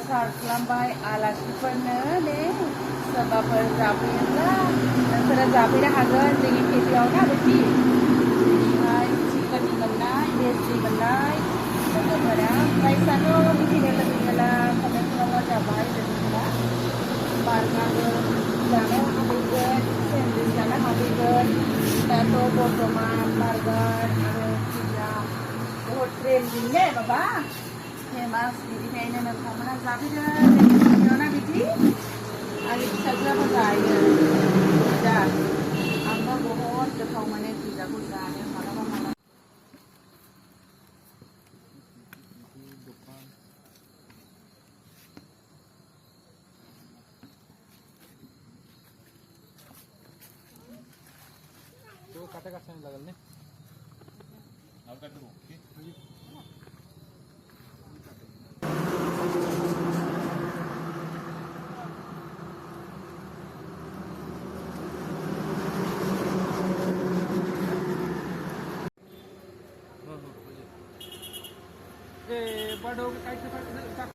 सार खालामबाय आलासिफोरनो ने सोरबाफोर जाफैयोब्ला नोंसोरो जाफैनो हागोन जोंनि केफेआव ना बिदि ओमफ्राय चिकेननि मोननाय भेजनि मोननाय लोगोफोरा प्राइसआथ' मिथिनो लुबैयोब्ला कमेन्ट खालामबानो जाबाय लोगोफोरा बार्गारबो जानो हाबैगोन सेन्डविच जानो हाबैगोन दाथ' बर्थमान बार्गार आरो पिज्जा बहुद ट्रेन्डिं ने बाबा फेमास बिनिखायनो नोंथांमोना जाफैदो जोंनि केफेआव ना बिदि आंनि फिसाजोआबो जायो पिज्जा आंबो बहुद गोथाव मोनो पिज्जाखौ जानो मालाबा मालाबा तो काटे का टाइम लगल ने और काट दो ओके ए बड़ हो गए काट